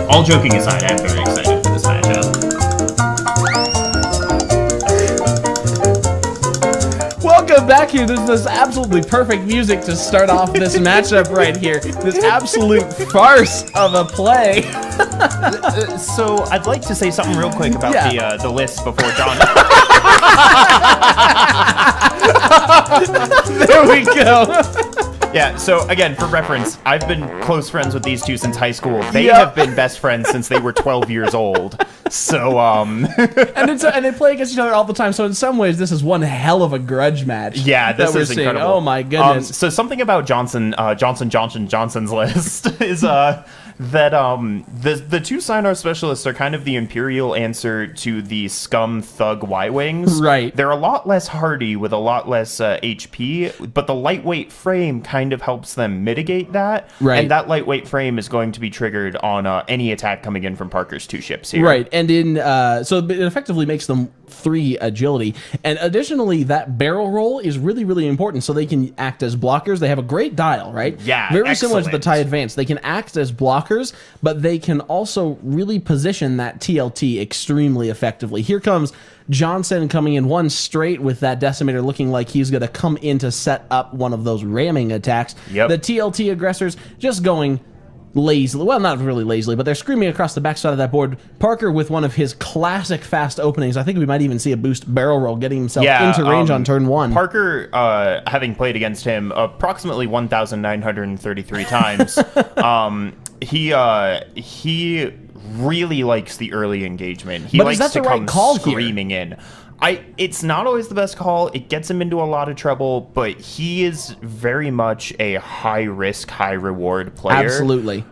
All joking aside, I'm very excited for this matchup. Welcome back here. This is absolutely perfect music to start off this matchup right here. This absolute farce of a play. So I'd like to say something real quick about the list before John. There we go. Yeah, so again, for reference, I've been close friends with these two since high school. They have been best friends since they were 12 years old. So, and they play against each other all the time. So in some ways, this is one hell of a grudge match. Yeah, this is incredible. Oh my goodness. So something about Johnson's list is that the two Sienars specialists are kind of the Imperial answer to the scum thug Y-Wings. Right. They're a lot less hardy with a lot less HP, but the lightweight frame kind of helps them mitigate that. Right. And that lightweight frame is going to be triggered on any attack coming in from Parker's two ships here. Right. And so it effectively makes them 3 agility. And additionally, that barrel roll is really, really important so they can act as blockers. They have a great dial, right? Yeah, very similar to the excellent. TIE Advance. They can act as blockers, but they can also really position that TLT extremely effectively. Here comes Johnson coming in one straight with that Decimator looking like he's going to come in to set up one of those ramming attacks. Yep. The TLT aggressors just going lazily, well, not really lazily, but they're screaming across the backside of that board. Parker with one of his classic fast openings. I think we might even see a boost barrel roll getting himself into range on turn 1. Parker, having played against him approximately 1,933 times, he really likes the early engagement. He likes to come screaming in. It's not always the best call. It gets him into a lot of trouble, but he is very much a high risk, high reward player. Absolutely.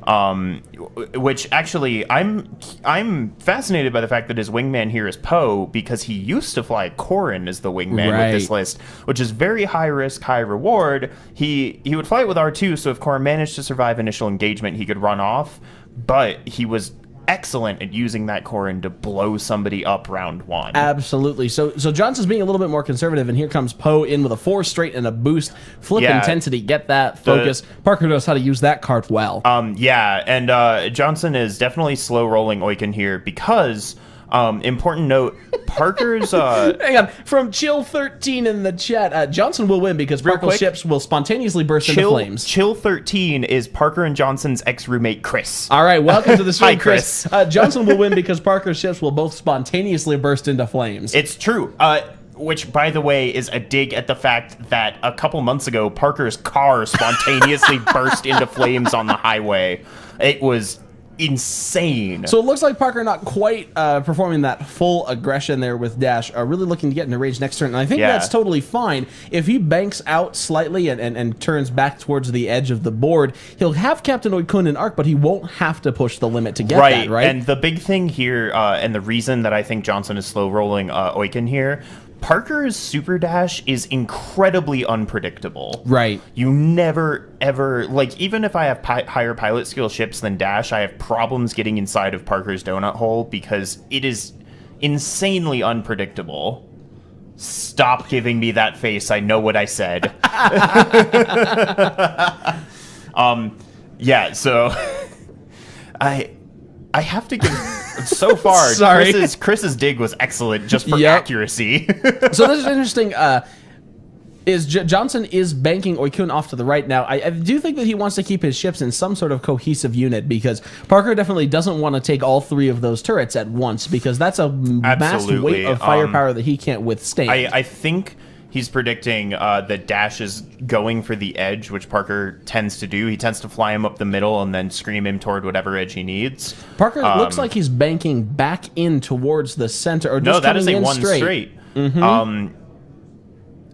Which actually, I'm fascinated by the fact that his wingman here is Poe, because he used to fly Corrin as the wingman with this list, which is very high risk, high reward. He would fly it with R2, so if Corrin managed to survive initial engagement, he could run off, but he was excellent at using that Corrin to blow somebody up round 1. Absolutely. So Johnson's being a little bit more conservative, and here comes Poe in with a 4 straight and a boost. Flip intensity, get that focus. Parker knows how to use that card well. And Johnson is definitely slow rolling Oicunn here because important note, Parker's hang on, from Chill 13 in the chat, Johnson will win because Parker's ships will spontaneously burst into flames. Chill 13 is Parker and Johnson's ex-roommate Chris. All right, welcome to the stream. Hi, Chris. Johnson will win because Parker's ships will both spontaneously burst into flames. It's true. Which, by the way, is a dig at the fact that a couple months ago, Parker's car spontaneously burst into flames on the highway. It was insane. So it looks like Parker not quite performing that full aggression there with Dash, really looking to get into range next turn, and I think that's totally fine. If he banks out slightly and turns back towards the edge of the board, he'll have Captain Oicunn in arc, but he won't have to push the limit to get that, right? And the big thing here, and the reason that I think Johnson is slow rolling Oicunn here, Parker's super dash is incredibly unpredictable. Right. You never, ever, like, even if I have higher pilot skill ships than Dash, I have problems getting inside of Parker's donut hole because it is insanely unpredictable. Stop giving me that face. I know what I said. So I have to give... So far, Chris's dig was excellent just for accuracy. So this is interesting. Johnson is banking Oicunn off to the right now. I do think that he wants to keep his ships in some sort of cohesive unit because Parker definitely doesn't want to take all 3 of those turrets at once because that's a mass weight of firepower that he can't withstand. I think he's predicting that Dash is going for the edge, which Parker tends to do. He tends to fly him up the middle and then scream him toward whatever edge he needs. Parker looks like he's banking back in towards the center, or just coming in straight. Mm-hmm.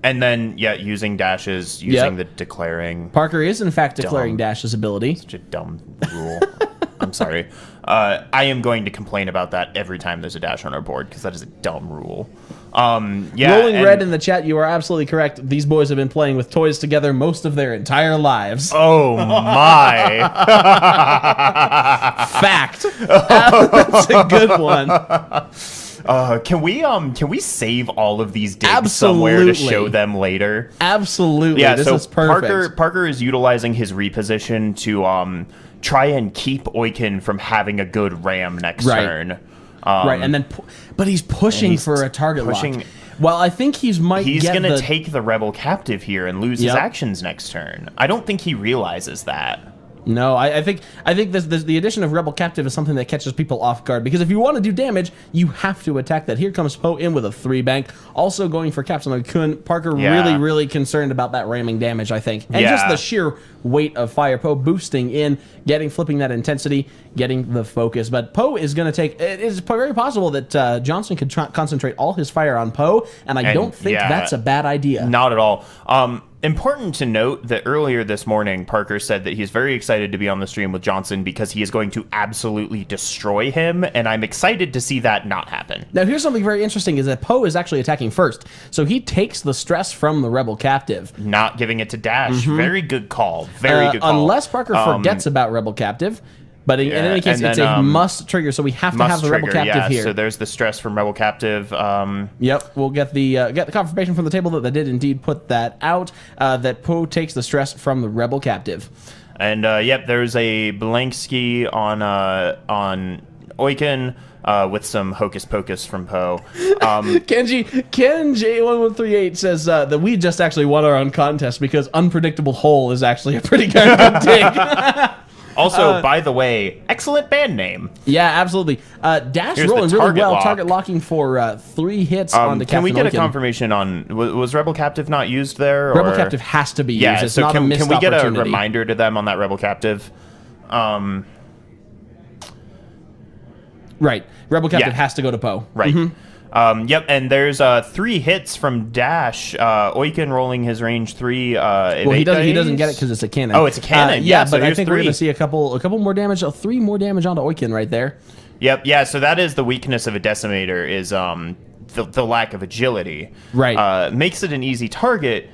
And then, using dashes, using the declaring. Parker is, in fact, declaring Dash's ability. Such a dumb rule. I'm sorry. I am going to complain about that every time there's a dash on our board because that is a dumb rule. Rolling Red in the chat, you are absolutely correct. These boys have been playing with toys together most of their entire lives. Oh my! Fact. That's a good one. Can we save all of these digs somewhere to show them later? Absolutely. Yeah, this is perfect. Parker is utilizing his reposition try and keep Oicunn from having a good ram next turn. Right, and then, but he's pushing for a target lock. Well, I think he's going to take the rebel captive here and lose his actions next turn. I don't think he realizes that. No, I think the addition of Rebel Captive is something that catches people off guard, because if you want to do damage, you have to attack that. Here comes Poe in with a 3-bank, also going for Captain Oicunn. Parker really concerned about that ramming damage, I think. And just the sheer weight of fire. Poe boosting in, flipping that intensity, getting the focus. But Poe is going to take, it is very possible that Johnson could concentrate all his fire on Poe, and I don't think that's a bad idea. Not at all. Important to note that earlier this morning, Parker said that he's very excited to be on the stream with Johnson because he is going to absolutely destroy him, and I'm excited to see that not happen. Now, here's something very interesting, is that Poe is actually attacking first, so he takes the stress from the Rebel Captive. Not giving it to Dash. Very good call. Very good call. Unless Parker forgets about Rebel Captive. But in any case, it's a must trigger, so we have to have the Rebel Captive here. So there's the stress from Rebel Captive. Yep, we'll get the confirmation from the table that they did indeed put that out, that Poe takes the stress from the Rebel Captive. And, yep, there's a blank ski on Oicunn with some hocus pocus from Poe. Ken-J1138 says that we just actually won our own contest because Unpredictable Hole is actually a pretty good dig. Also, by the way, excellent band name. Yeah, absolutely. Dash rolling really well, target locking for 3 hits on the Captain. Can we get Oicunn. a confirmation on, was Rebel Captive not used there? Rebel Captive has to be used. It's so not a missed can we get a opportunity. reminder to them on that Rebel Captive? Right. Rebel Captive has to go to Poe. Right. Yep, and there's 3 hits from Dash. Oicunn rolling his range 3. Well, he doesn't get it because it's a cannon. Oh, it's a cannon. But I think we're going to see a couple more damage, 3 more damage onto Oicunn right there. Yep. Yeah. So that is the weakness of a decimator, is the lack of agility. Right. Makes it an easy target,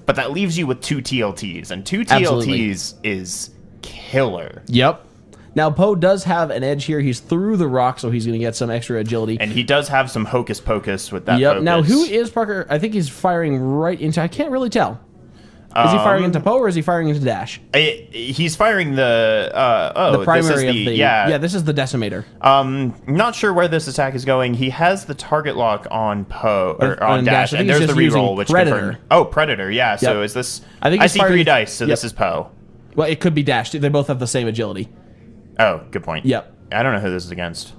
but that leaves you with 2 TLTs, and 2 TLTs is killer. Yep. Now, Poe does have an edge here. He's through the rock, so he's going to get some extra agility. And he does have some hocus pocus with that focus. Now, who is Parker? I think he's firing right into... I can't really tell. Is he firing into Poe, or is he firing into Dash? He's firing the... the primary of the... Yeah, this is the Decimator. Not sure where this attack is going. He has the target lock on Poe, or on Dash, and there's the reroll, which Predator. Oh, Predator, yeah. Yep. So is this... I see 3 dice, so this is Poe. Well, it could be Dash. They both have the same agility. Oh, good point. Yep. I don't know who this is against.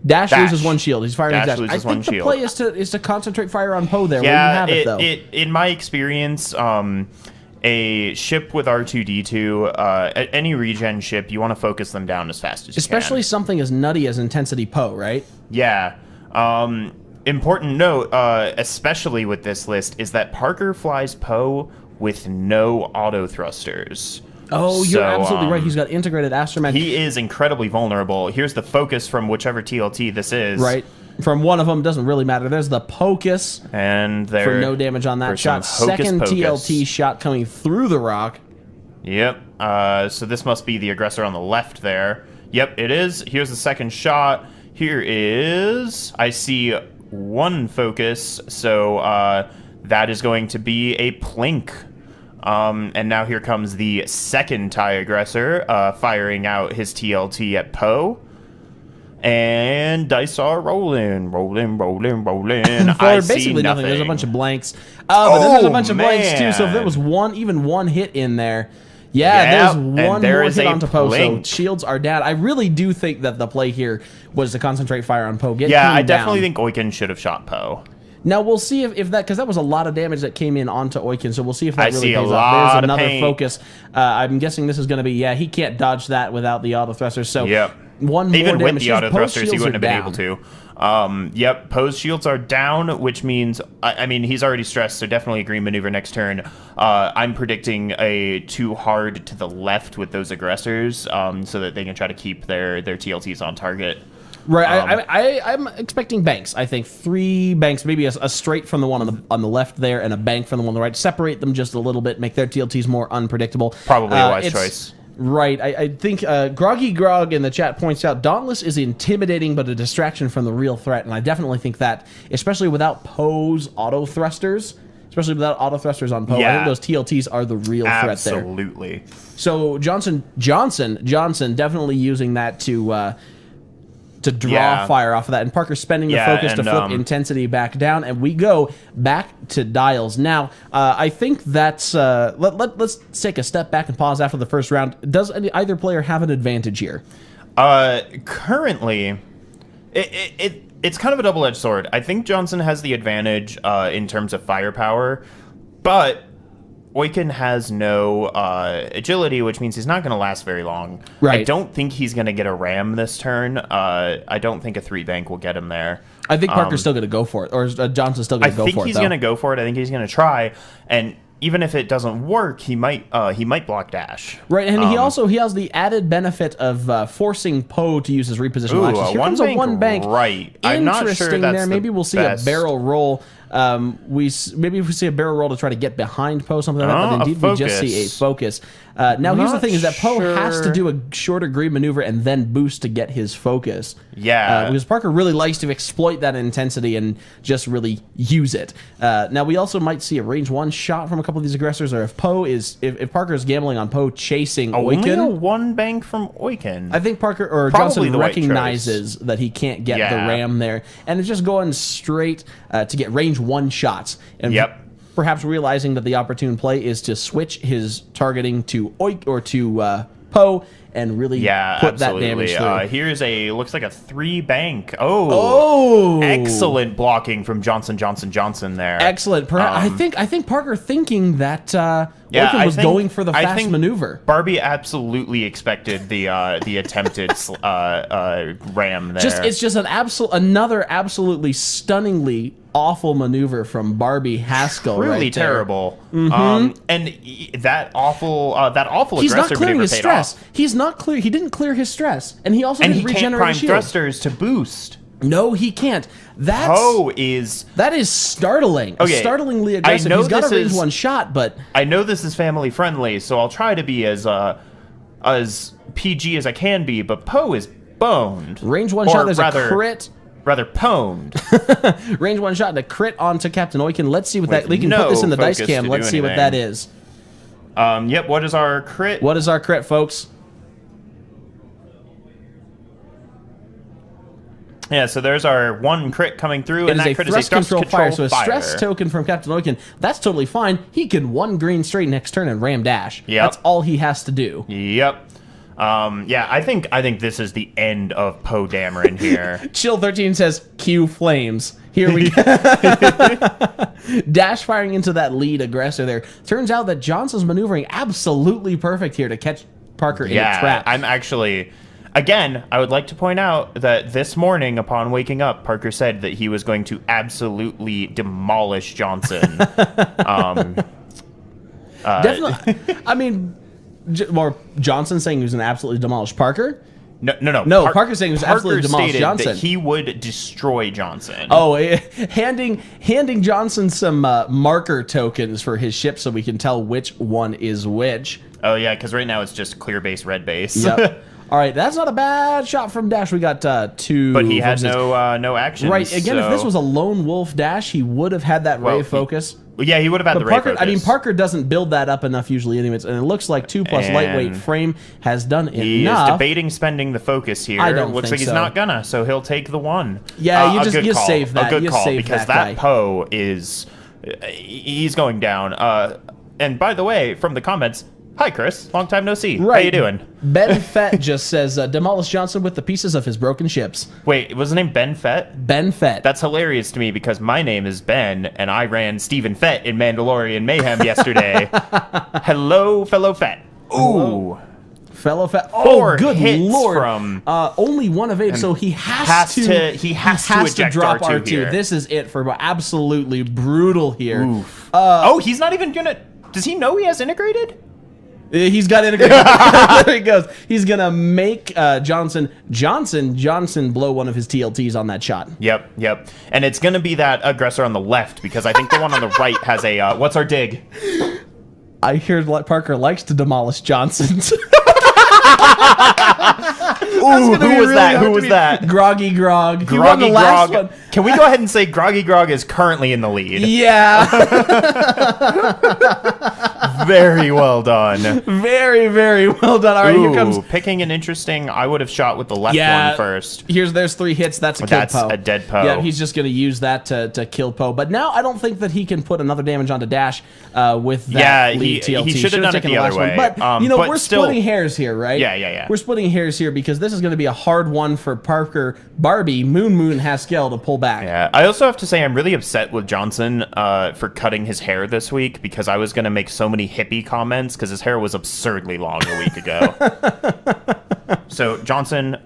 Dash loses 1 shield. He's firing Dash Dash. loses I think the play is to concentrate fire on Poe there. Yeah, where you have in my experience, a ship with R2-D2, any regen ship, you want to focus them down as fast as you can. Especially something as nutty as Intensity Poe, right? Yeah. Important note, especially with this list, is that Parker flies Poe with no auto thrusters. Oh, you're absolutely right. He's got integrated Astromech. He is incredibly vulnerable. Here's the focus from whichever TLT this is. Right. From one of them, doesn't really matter. There's the Pocus. And there for no damage on that shot. Second TLT shot coming through the rock. Yep. So this must be the aggressor on the left there. Yep, it is. Here's the second shot. Here is... I see 1 focus. So that is going to be a Plink. And now here comes the second TIE aggressor, firing out his TLT at Poe. And dice are rolling. For I basically see nothing. There's a bunch of blanks. But then there's a bunch of blanks too, so if there was even one hit in there... Yeah, there's one more hit onto Poe, so shields are down. I really do think that the play here was to concentrate fire on Poe. I definitely think Oicunn should have shot Poe. Now, we'll see if that, because that was a lot of damage that came in onto Oicunn, so we'll see if that really pays off. There's another focus. I'm guessing this is going to be, he can't dodge that without the auto thrusters, so one more even damage. With the auto thrusters, he wouldn't have been able to. Poe's shields are down, which means, I mean, he's already stressed, so definitely a green maneuver next turn. I'm predicting a too hard to the left with those aggressors, so that they can try to keep their TLTs on target. Right, I'm expecting banks. I think 3 banks, maybe a straight from the one on the left there, and a bank from the one on the right. Separate them just a little bit, make their TLTs more unpredictable. Probably a wise choice. Right, I think Groggy Grog in the chat points out Dauntless is intimidating, but a distraction from the real threat, and I definitely think that, especially without Poe's auto thrusters, especially without auto thrusters on Poe. I think those TLTs are the real threat there. Absolutely. So Johnson definitely using that to draw fire off of that, and Parker spending the focus to flip intensity back down, and we go back to Dials. Now, I think that's let's take a step back and pause after the first round. Does either player have an advantage here? Currently, it's kind of a double-edged sword. I think Johnson has the advantage in terms of firepower, but Oicunn has no agility, which means he's not going to last very long. Right. I don't think he's going to get a ram this turn. I don't think a 3-bank will get him there. I think Parker's still going to go for it, or Johnson's still going to go for it. I think he's going to go for it. I think he's going to try, and even if it doesn't work, he might block dash. Right, and he has the added benefit of forcing Poe to use his repositional actions. Here comes a 1-bank. Right. I'm not sure that's there. Maybe we'll see a barrel roll. Maybe if we see a barrel roll to try to get behind Poe, something like that, but indeed we just see a focus. Now, here's the thing, is that Poe has to do a short agree maneuver and then boost to get his focus. Yeah. Because Parker really likes to exploit that intensity and just really use it. Now, we also might see a range 1 shot from a couple of these aggressors, or if Parker is gambling on Poe chasing Oicunn. Only a 1-bank from Oicunn. I think perhaps Johnson recognizes that he can't get the ram there, and it's just going straight to get range 1 shots. And perhaps realizing that the opportune play is to switch his targeting to Poe and really put that damage through. Here's looks like a 3-bank. Oh, excellent blocking from Johnson there. Excellent. I think Parker thinking that Oicunn was going for the fast maneuver. Barbie absolutely expected the attempted ram there. It's just another absolutely stunningly awful maneuver from Barbie Haskell. Really terrible. And that awful aggressor maneuver paid off. He's not clear. He didn't clear his stress, and he also didn't regenerate prime shield. Thrusters to boost. No, he can't. That is startling. Okay, startlingly aggressive. He's got a range 1 shot, but I know this is family friendly, so I'll try to be as PG as I can be. But Poe is boned. Range 1 shot. There's a crit. Rather pwned. Range 1 shot and a crit onto Captain Oicunn. Let's see what that. We can put this in the dice cam. Let's see what that is. Yep. What is our crit? What is our crit, folks? Yeah, so there's our 1 crit coming through, and that crit is a thrust control fire. So a stress token from Captain Oicunn. That's totally fine. He can 1 green straight next turn and ram dash. Yep. That's all he has to do. Yep. I think this is the end of Poe Dameron here. Chill13 says, cue flames. Here we go. Dash firing into that lead aggressor there. Turns out that Johnson's maneuvering absolutely perfect here to catch Parker in a trap. I'm actually... Again, I would like to point out that this morning, upon waking up, Parker said that he was going to absolutely demolish Johnson. Definitely. I mean... More Johnson saying he was going to absolutely demolish Parker? No. Parker saying he was absolutely demolish Johnson. That he would destroy Johnson. Oh, handing Johnson some marker tokens for his ship so we can tell which one is which. Oh yeah, because right now it's just clear base, red base. Yep. All right, that's not a bad shot from Dash. We got 2. But he had no action. Right. Again, if this was a lone wolf Dash, he would have had that ray focus. Yeah, he would have had the ray focus. I mean, Parker doesn't build that up enough usually anyways, and it looks like 2+ lightweight frame has done enough. He is debating spending the focus here. I don't Looks think like he's not gonna, so he'll take the 1. Yeah, you save that. A good call, save because that Poe is... He's going down. And by the way, from the comments... Hi, Chris. Long time no see. Right. How you doing? Ben Fett just says, demolish Johnson with the pieces of his broken ships. Wait, was his name Ben Fett? Ben Fett. That's hilarious to me because my name is Ben, and I ran Stephen Fett in Mandalorian Mayhem yesterday. Hello, fellow Fett. Ooh. Fellow Fett. Oh, good hits lord. From only 1 of 8, so he has to drop R2 here. This is it for absolutely brutal here. Oof. He's not even gonna... Does he know he has integrated? He's got integrated. There he goes. He's gonna make Johnson blow 1 of his TLTs on that shot. Yep. And it's gonna be that aggressor on the left because I think the one on the right has a what's our dig? I hear Parker likes to demolish Johnson's. Ooh, who was that? Who was that? Groggy Grog. He won the last one. Can we go ahead and say Groggy Grog is currently in the lead? Yeah. Very well done. Very, very well done. All right, here comes... Picking an interesting... I would have shot with the left one first. There's 3 hits. That's a kill Poe. That's a dead Poe. Yeah, he's just going to use that to kill Poe. But now I don't think that he can put another damage onto Dash with that lead TLT. He should have done it the other way. But, we're splitting hairs here, right? Yeah. We're splitting hairs here because this is going to be a hard one for Parker, Barbie, Moon, Haskell to pull back. Yeah, I also have to say I'm really upset with Johnson for cutting his hair this week because I was going to make so many hippie comments because his hair was absurdly long a week ago. So, Johnson,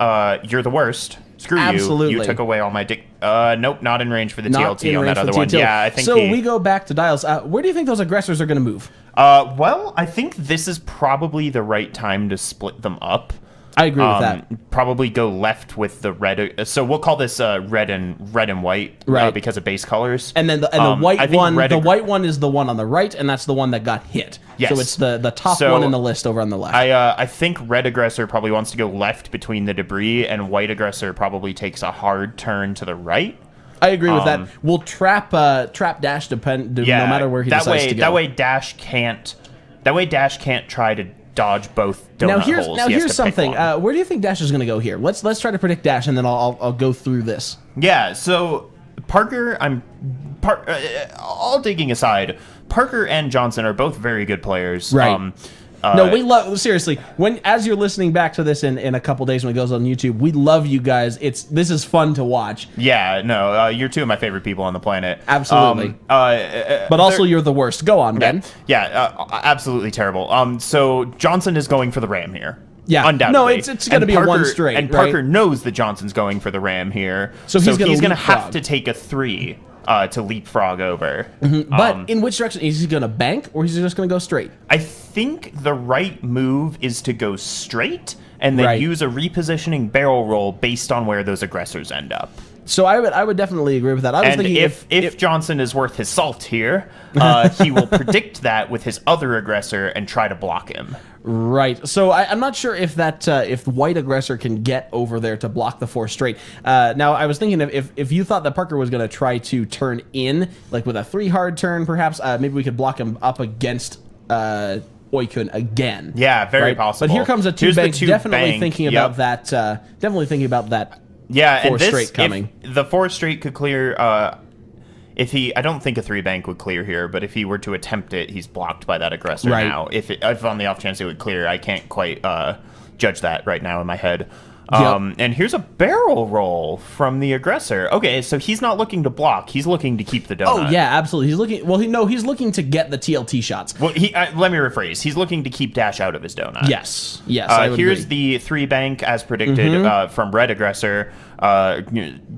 you're the worst. Screw Absolutely. you. You took away all my dick. Nope, not in range for the TLT on that other one. Yeah, I think so. We go back to Dials. Where do you think those aggressors are going to move? Well, I think this is probably the right time to split them up. I agree with that. Probably go left with the red. So we'll call this red and white, right? Because of base colors. And then the white one. The white one is the one on the right, and that's the one that got hit. Yes. So it's the top one in the list over on the left. I think red aggressor probably wants to go left between the debris, and white aggressor probably takes a hard turn to the right. I agree with that. We'll trap Dash no matter where he decides to go. That way Dash can't try to dodge both donut holes. Now here's something. Where do you think Dash is going to go here? Let's try to predict Dash, and then I'll go through this. Yeah. So Parker, all digging aside, Parker and Johnson are both very good players. Right. No, we love, seriously, as you're listening back to this in a couple days when it goes on YouTube, we love you guys. This is fun to watch. Yeah, no, you're 2 of my favorite people on the planet. Absolutely. But also you're the worst. Go on, Ben. Yeah, absolutely terrible. So Johnson is going for the ram here. Yeah, undoubtedly. No, it's going to be a 1 straight. And Parker knows that Johnson's going for the ram here. So he's going to have to take a 3. To leapfrog over. Mm-hmm. But in which direction? Is he going to bank, or is he just going to go straight? I think the right move is to go straight and then use a repositioning barrel roll based on where those aggressors end up. So I would definitely agree with that. I was thinking if Johnson is worth his salt here, he will predict that with his other aggressor and try to block him. Right. So I'm not sure if if white aggressor can get over there to block the 4 straight. Now I was thinking if you thought that Parker was going to try to turn in like with a 3 hard turn, perhaps maybe we could block him up against Oicunn again. Yeah, very possible. But here comes a 2 bank. Definitely thinking about that. Definitely thinking about that. Yeah, 4 straight coming. The 4 straight could clear. I don't think a 3 bank would clear here, but if he were to attempt it, he's blocked by that aggressor now. If on the off chance it would clear, I can't quite judge that right now in my head. And here's a barrel roll from the aggressor. Okay, so he's not looking to block; he's looking to keep the donut. Oh yeah, absolutely. He's looking. Well, he's looking to get the TLT shots. Well, let me rephrase. He's looking to keep Dash out of his donut. Yes. I would here's agree. the 3 bank as predicted from red aggressor.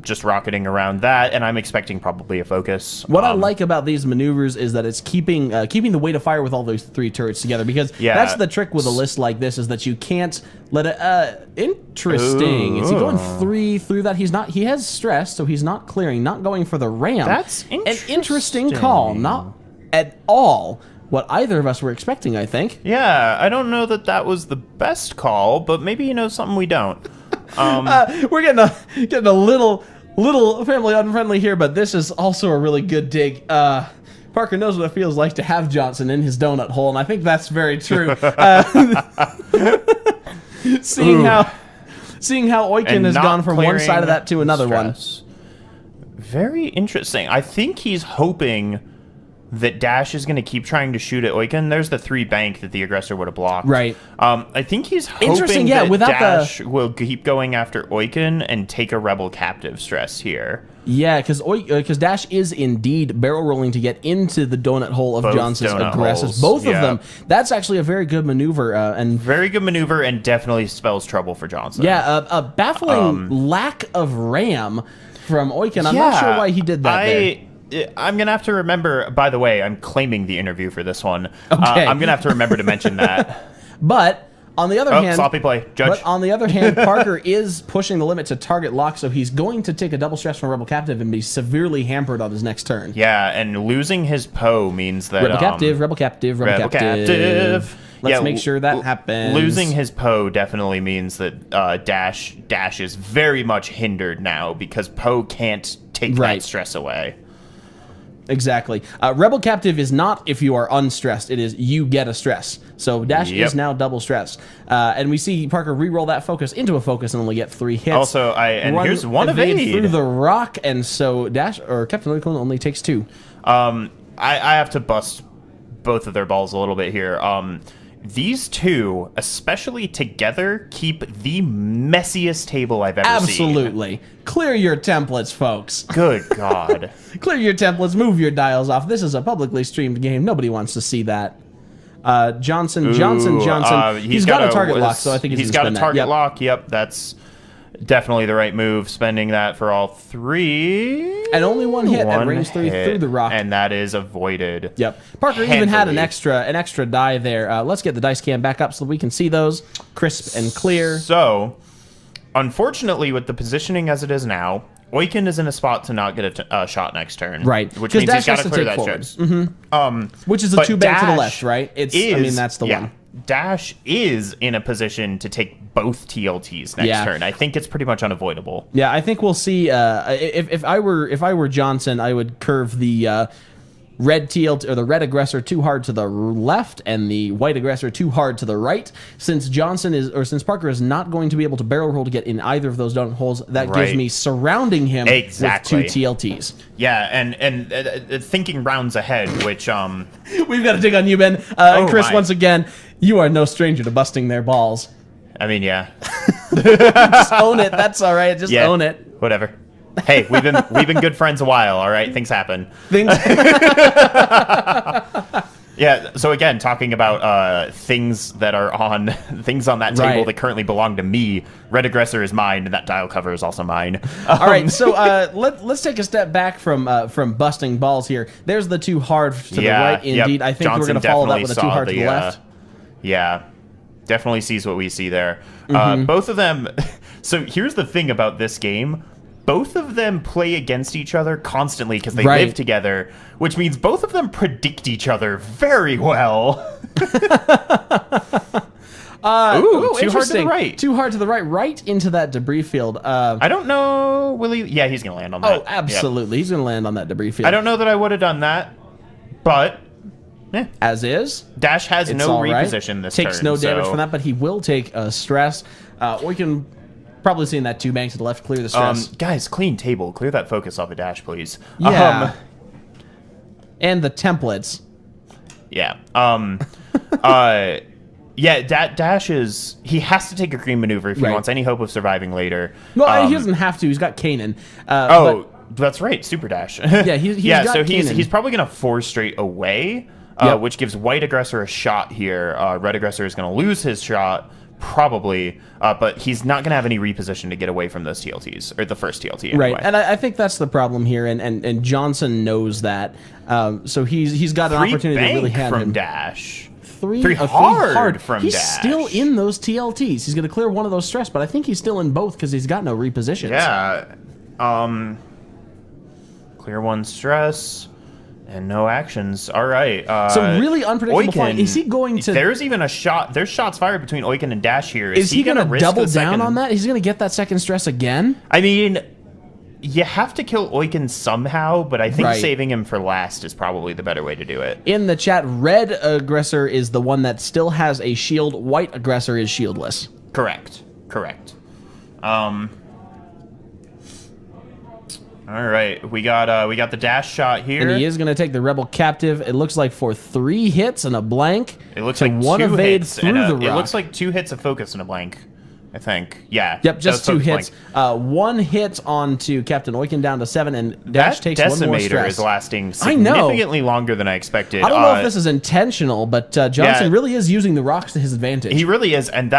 Just rocketing around that, and I'm expecting probably a focus. What I like about these maneuvers is that it's keeping the weight of fire with all those 3 turrets together, because that's the trick with a list like this, is that you can't let it. Interesting. Is he going 3 through that? He has stress, so he's not clearing, not going for the ram. That's an interesting call. Not at all what either of us were expecting, I think. Yeah, I don't know that was the best call, but maybe you know something we don't. We're getting a little family unfriendly here, but this is also a really good dig. Parker knows what it feels like to have Johnson in his donut hole, and I think that's very true. Seeing how Oicunn has gone from one side of that to another one. Very interesting. I think he's hoping that Dash is going to keep trying to shoot at Oicunn. There's the 3 bank that the aggressor would have blocked. Right. I think he's hoping that Dash will keep going after Oicunn and take a rebel captive stress here. Yeah, because Dash is indeed barrel rolling to get into the donut hole of Johnson's aggressors. Both of them. That's actually a very good maneuver. Very good maneuver, and definitely spells trouble for Johnson. Yeah, a baffling lack of ram from Oicunn. I'm not sure why he did that there. I'm going to have to remember, by the way, I'm claiming the interview for this one. Okay. I'm going to have to remember to mention that. But on the other hand... sloppy play, Judge. But on the other hand, Parker is pushing the limit to target lock, so he's going to take a double stress from Rebel Captive and be severely hampered on his next turn. Yeah, and losing his Poe means that... Rebel Captive. Let's make sure that happens. Losing his Poe definitely means that Dash is very much hindered now because Poe can't take that stress away. Exactly. Rebel Captive is not if you are unstressed. It is you get a stress. So Dash is now double stressed. And we see Parker re-roll that focus into a focus and only get 3 hits. Also, here's one evade through the rock, and so Dash or Captain Oicunn only takes 2. I have to bust both of their balls a little bit here. These two, especially together, keep the messiest table I've ever seen. Absolutely. Clear your templates, folks. Good God. Clear your templates, move your dials off. This is a publicly streamed game. Nobody wants to see that. Johnson. He's got a target lock, so I think he's got a target lock. Yep, that's definitely the right move. Spending that for all 3. And only 1 hit at range 3 through the rock. And that is avoided. Yep. Parker even had an extra die there. Let's get the dice cam back up so we can see those crisp and clear. So, unfortunately, with the positioning as it is now, Oicunn is in a spot to not get a shot next turn. Right. Which means he's got to clear that stress. Which is a 2-bank to the left, right? That's the one. Dash is in a position to take both TLTs next turn. I think it's pretty much unavoidable. Yeah, I think we'll see. If I were Johnson, I would curve the red TLT or the red aggressor too hard to the left and the white aggressor too hard to the right. Since since Parker is not going to be able to barrel roll to get in either of those donut holes, that gives me surrounding him with 2 TLTs. Yeah, and thinking rounds ahead, which we've got to dig on you, Ben. Chris, once again, you are no stranger to busting their balls. I mean, yeah. Just own it. That's all right. Just own it. Whatever. Hey, we've been good friends a while, all right? Things happen. Yeah, so again, talking about things that are on that table that currently belong to me. Red aggressor is mine, and that dial cover is also mine. All right, so let's take a step back from busting balls here. There's the too hard to the right, indeed. I think Johnson, we're going to follow that with a too hard to the left. Yeah, definitely sees what we see there. Both of them... So here's the thing about this game. Both of them play against each other constantly because they live together, which means both of them predict each other very well. Ooh, too hard to the right. Too hard to the right, right into that debris field. I don't know. Will he? Yeah, he's going to land on that. Oh, absolutely. Yep. He's going to land on that debris field. I don't know that I would have done that, but... As is. Dash has no reposition this turn. Takes no damage from that, but he will take a stress. We can... Probably seeing that 2 bank to the left clear the stress. Guys, clean table. Clear that focus off of Dash, please. Yeah. And the templates. Yeah. Dash is... He has to take a green maneuver if he wants any hope of surviving later. Well, he doesn't have to. He's got Kanan. That's right. Super Dash. Yeah, he's probably going to 4 straight away, which gives white aggressor a shot here. Red aggressor is going to lose his shot. Probably, but he's not going to have any reposition to get away from those TLTs, or the first TLT anyway. Right, and I think that's the problem here, and Johnson knows that. So he's got an opportunity to really hand him. Dash. 3 hard from Dash. He's still in those TLTs. He's going to clear one of those stress, but I think he's still in both because he's got no repositions. Yeah. Clear 1 stress. And no actions. All right. So really unpredictable flying. Is he going to... There's even a shot. There's shots fired between Oicunn and Dash here. Is he going to double down on that? Is he going to get that second stress again? I mean, you have to kill Oicunn somehow, but I think saving him for last is probably the better way to do it. In the chat, red aggressor is the one that still has a shield. White aggressor is shieldless. Correct. All right, we got the dash shot here, and he is going to take the rebel captive. It looks like for 3 hits and a blank. It looks like 1 evade through the rock. It looks like 2 hits of focus and a blank. I think. Yeah. Yep, just 2 hits. 1 hit onto Captain Oicunn down to 7, and Dash takes 1 more stress. That decimator is lasting significantly longer than I expected. I don't know if this is intentional, but Johnson really is using the rocks to his advantage. He really is, and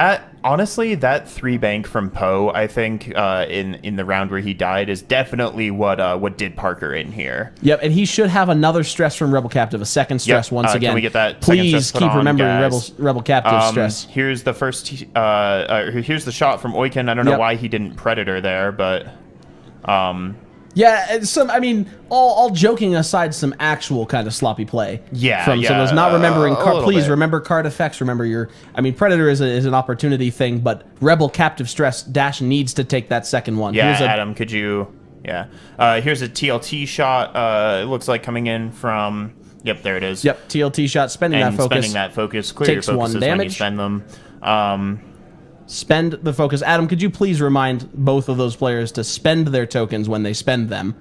honestly, that 3 bank from Poe, I think, in the round where he died, is definitely what did Parker in here. Yep, and he should have another stress from Rebel Captive, a second stress once again. Can we get that? Please keep remembering Rebel Captive stress. Here's the first. Here's the shot from Oicunn. I don't know why he didn't Predator there, but Yeah, I mean, all joking aside, some actual kind of sloppy play. Yeah, from some of those not remembering card. Please bit. remember card effects. Remember I mean, Predator is an opportunity thing, but Rebel Captive Stress Dash needs to take that second one. Yeah, Adam, could you? Yeah. Here's a TLT shot. It looks like coming in from. Yep, there it is. Yep, TLT shot. Spending that focus. spend them. Spend the focus. Adam, could you please remind both of those players to spend their tokens when they spend them?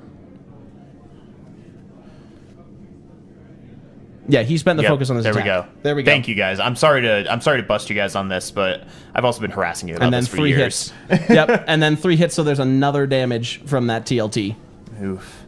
Yeah, he spent the focus on his attack. There we go. Thank you, guys. I'm sorry to bust you guys on this, but I've also been harassing you about this for years. Hits. Yep, and then 3 hits, so there's another damage from that TLT. Oof.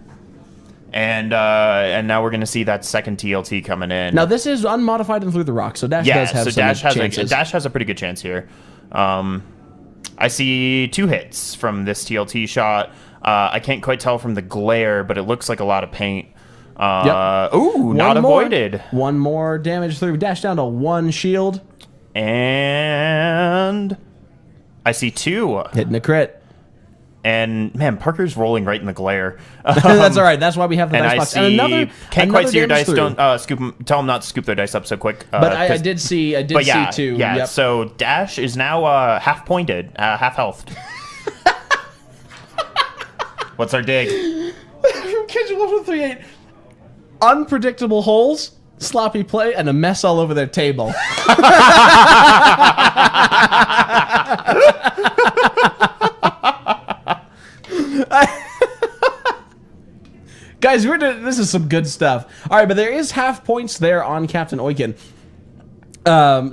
And now we're going to see that second TLT coming in. Now, this is unmodified and through the rock, so Dash does have some chances. Dash has a pretty good chance here. I see 2 hits from this TLT shot. I can't quite tell from the glare, but it looks like a lot of paint. Ooh, not avoided. One more damage through. Dash down to 1 shield. And I see 2. Hitting a crit. And, man, Parker's rolling right in the glare. That's all right. That's why we have the dice box. And can't quite see your dice. Don't scoop them. Tell them not to scoop their dice up so quick. But I did see 2. Yeah, yep. So Dash is now half pointed, half health. What's our dig? From Kitchen 1138. Unpredictable holes, sloppy play, and a mess all over their table. Guys, this is some good stuff. All right, but there is half points there on Captain Oicunn. On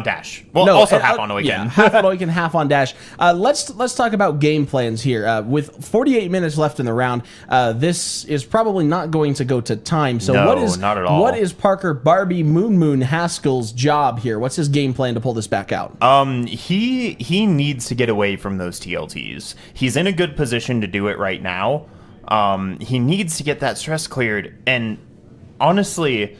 Dash. Well, also half on Oicunn. Yeah, half on Oicunn, half on Dash. Let's talk about game plans here. With 48 minutes left in the round, this is probably not going to go to time. So not at all. What is Parker Barbie Moon Haskell's job here? What's his game plan to pull this back out? He needs to get away from those TLTs. He's in a good position to do it right now. He needs to get that stress cleared, and honestly,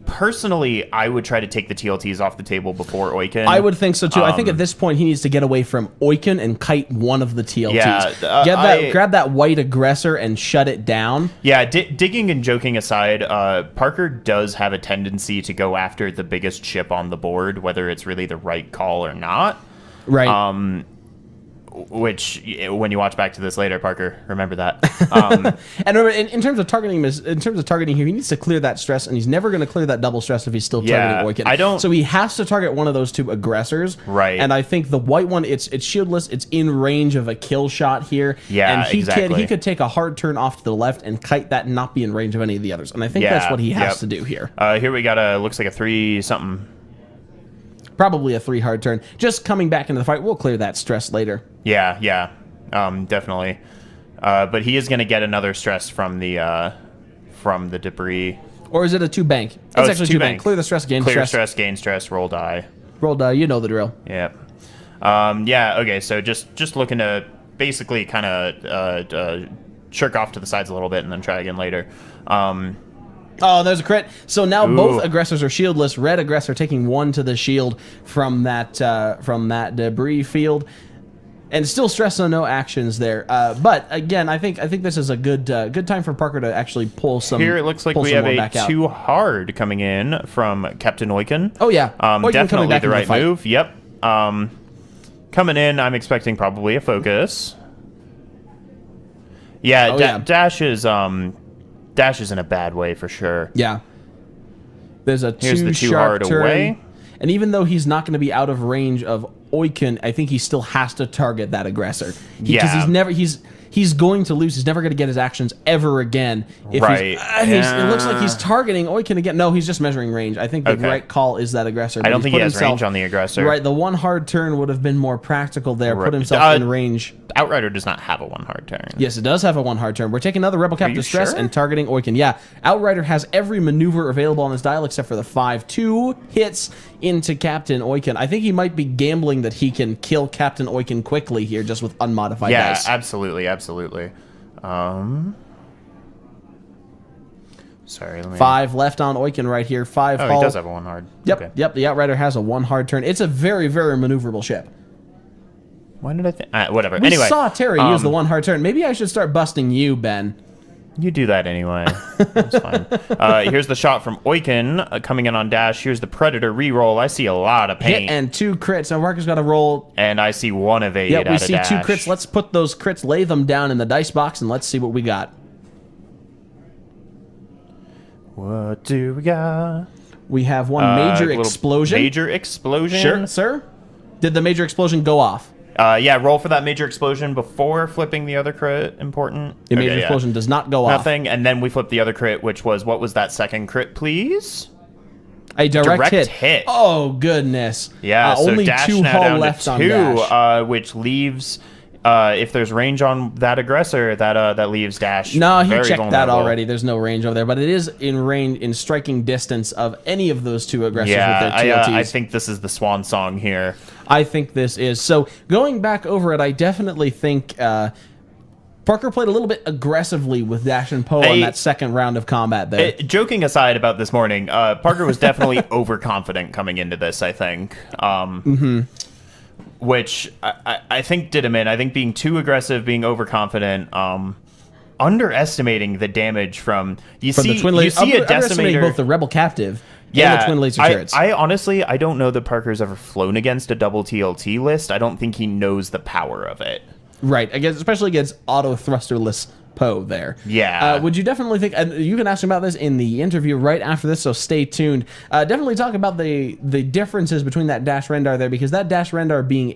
personally, I would try to take the TLTs off the table before Oicunn. I would think so too. I think at this point he needs to get away from Oicunn and kite one of the TLTs. Yeah, grab that white aggressor and shut it down. Yeah, digging and joking aside, Parker does have a tendency to go after the biggest chip on the board, whether it's really the right call or not. Right. Which, when you watch back to this later, Parker, remember that. And remember, in terms of targeting here, he needs to clear that stress, and he's never going to clear that double stress if he's still targeting Oicunn. So he has to target one of those 2 aggressors. Right. And I think the white one, it's shieldless, it's in range of a kill shot here. Yeah, and he could take a hard turn off to the left and kite that and not be in range of any of the others. And I think that's what he has to do here. Here we got looks like a 3-something. Probably a 3 hard turn. Just coming back into the fight, we'll clear that stress later. Yeah, definitely. But he is going to get another stress from the debris. Or is it a 2 bank? It's actually 2 bank. Clear the stress, gain stress. Clear stress, gain stress, roll die. Roll die, you know the drill. Yep. Okay, so just looking to basically kind of shirk off to the sides a little bit and then try again later. Oh, there's a crit. So now both aggressors are shieldless. Red aggressor taking 1 to the shield from that debris field, and still stress on no actions there. But again, I think this is a good time for Parker to actually pull some. Here it looks like we have a 2 hard coming in from Captain Oicunn. Oh yeah, definitely the right move. Yep. Coming in, I'm expecting probably a focus. Yeah, Dash is in a bad way for sure. Yeah. There's Here's the 2 hard turn, away. And even though he's not going to be out of range of Oicunn, I think he still has to target that aggressor. Because he's going to lose. He's never going to get his actions ever again. It looks like he's targeting Oicunn again. No, he's just measuring range. I think the right call is that aggressor. I don't think he has range on the aggressor. Right, the 1 hard turn would have been more practical there. Put himself in range. Outrider does not have a 1 hard turn. Yes, it does have a 1 hard turn. We're taking another Rebel Captive Stress and targeting Oicunn. Yeah, Outrider has every maneuver available on his dial except for the 5-2 hits into Captain Oicunn. I think he might be gambling that he can kill Captain Oicunn quickly here just with unmodified dice. Yeah, absolutely. Sorry, let me... 5 left on Oicunn right here. 5 hull. He does have a 1 hard. Yep, the Outrider has a 1 hard turn. It's a very, very maneuverable ship. Why did I think? Whatever. We Anyway, saw Terry use the one hard turn. Maybe I should start busting you, Ben. You do that anyway. That's fine. Here's the shot from Oicunn coming in on dash. Here's the Predator reroll. I see a lot of paint. Hit and 2 crits. Now Marcus got to roll. And I see 1 evade Yep, we out of see dash. 2 crits. Let's put those crits, lay them down in the dice box, and let's see what we got. What do we got? We have one major explosion. Major explosion? Sure, sir. Did the major explosion go off? Yeah, roll for that major explosion before flipping the other crit. Important. The major explosion does not go off. Nothing, and then we flip the other crit, which was, what was that second crit, please? A direct hit. Oh, goodness. Yeah, so only dash 2 now hull down left to on 2, dash. which leaves... if there's range on that aggressor, that leaves dash. No, he very checked that vulnerable. already. There's no range over there, but it is in range, in striking distance of any of those 2 aggressors with their TLTs. I think this is the swan song here. I think this is. So going back over it, I definitely think Parker played a little bit aggressively with Dash and Poe on that second round of combat there. Joking aside about this morning, Parker was definitely overconfident coming into this, I think. Which I think did him in. I think being too aggressive, being overconfident, underestimating the damage from the twin laser. You see a decimator. Both the Rebel Captive yeah, and the twin laser turrets. I honestly, I don't know that Parker's ever flown against a double TLT list. I don't think he knows the power of it. Right, especially against auto thrusterless Poe there. Yeah. Would you definitely think, and you can ask him about this in the interview right after this, so stay tuned. Definitely talk about the differences between that dash Rendar there, because that dash Rendar being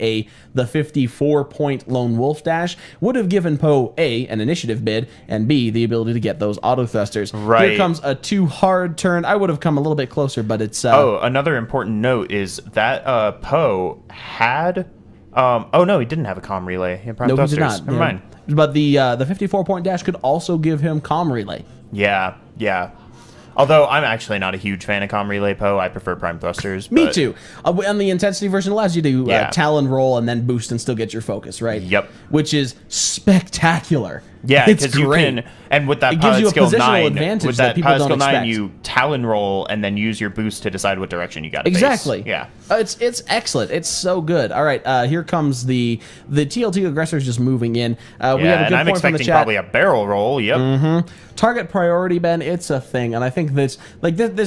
the 54-point lone wolf dash would have given Poe A, an initiative bid, and B, the ability to get those auto thrusters. Right. Here comes a 2 hard turn. I would have come a little bit closer, but it's... another important note is that Poe had... oh, no, he didn't have a comm relay. He had prime thrusters. He did not. Never mind. But the 54-point dash could also give him comm relay. Yeah. Although I'm actually not a huge fan of comm relay Poe. I prefer prime thrusters. Me too. And the intensity version allows you to Talon roll and then boost and still get your focus, right? Yep. Which is spectacular. Yeah, because you can, and with that it gives you a skill positional 9, advantage with that that people pilot don't skill 9, expect. you Talon roll and then use your boost to decide what direction you got to Exactly. face. Yeah. It's excellent. It's so good. All right, here comes the TLT aggressors just moving in. We have a good and I'm point from the expecting chat. probably a barrel roll. Yep. Target priority, Ben, it's a thing, and I think this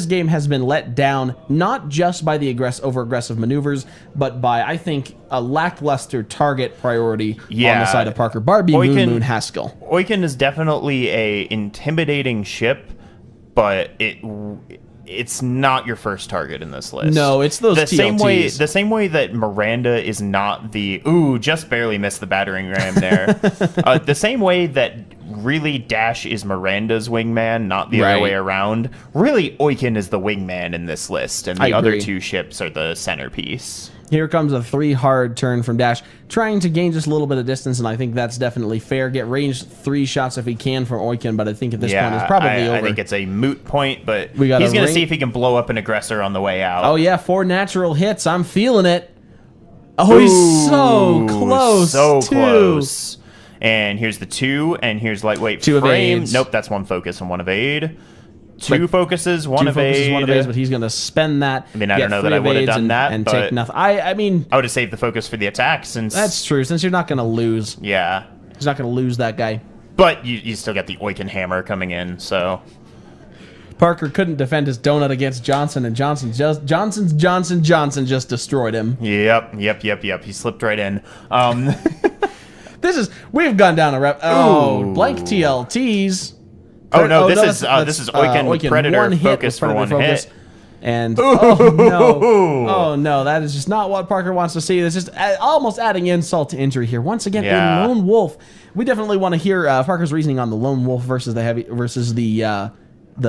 game has been let down not just by the over-aggressive maneuvers, but by, I think, a lackluster target priority on the side of Parker. Barbie, Moon, Haskell. Oicunn is definitely a intimidating ship, but it's not your first target in this list. No, it's those TLTs. The same way that Miranda is not the just barely missed the battering ram there. The same way that really Dash is Miranda's wingman, not the other way around. Really, Oicunn is the wingman in this list, and the other 2 ships are the centerpiece. Here comes a 3 hard turn from Dash, trying to gain just a little bit of distance, and I think that's definitely fair. Get range 3 shots if he can from Oicunn, but I think at this point it's probably over. I think it's a moot point, but he's going to see if he can blow up an aggressor on the way out. Oh yeah, 4 natural hits. I'm feeling it. Oh, he's so close. So close. And here's the 2, and here's lightweight 2 frame. evades. Nope, that's 1 focus and 1 evade. 2 focuses, 1 evade. 1 evades, but he's going to spend that. I mean, I don't know that I would have done that, and but take nothing. I mean, I would have saved the focus for the attack since... That's true, since you're not going to lose. Yeah. He's not going to lose that guy. But you still get the Oicunn hammer coming in, so... Parker couldn't defend his donut against Johnson, and Johnson just destroyed him. Yep. He slipped right in. We've gone down a rep. Oh, blank TLTs. This is Oicunn Predator focus for 1 hit. And oh no, that is just not what Parker wants to see. It's just almost adding insult to injury here. Once again, in Lone Wolf, we definitely want to hear Parker's reasoning on the Lone Wolf versus the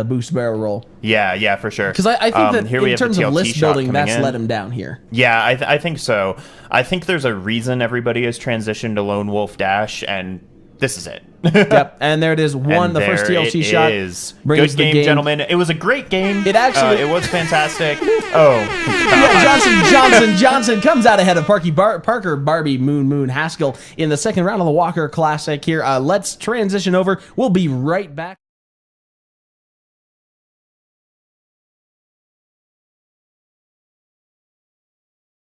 boost barrel roll. Yeah, for sure. Because I think that in terms of list building, that's let him down here. Yeah, I think so. I think there's a reason everybody has transitioned to Lone Wolf Dash, and this is it. Yep, and there it is. The first TLT shot. Is. Good game, gentlemen. It was a great game. It actually... it was fantastic. Johnson comes out ahead of Parker, Barbie, Moon, Haskell in the second round of the Walker Classic here. Let's transition over. We'll be right back.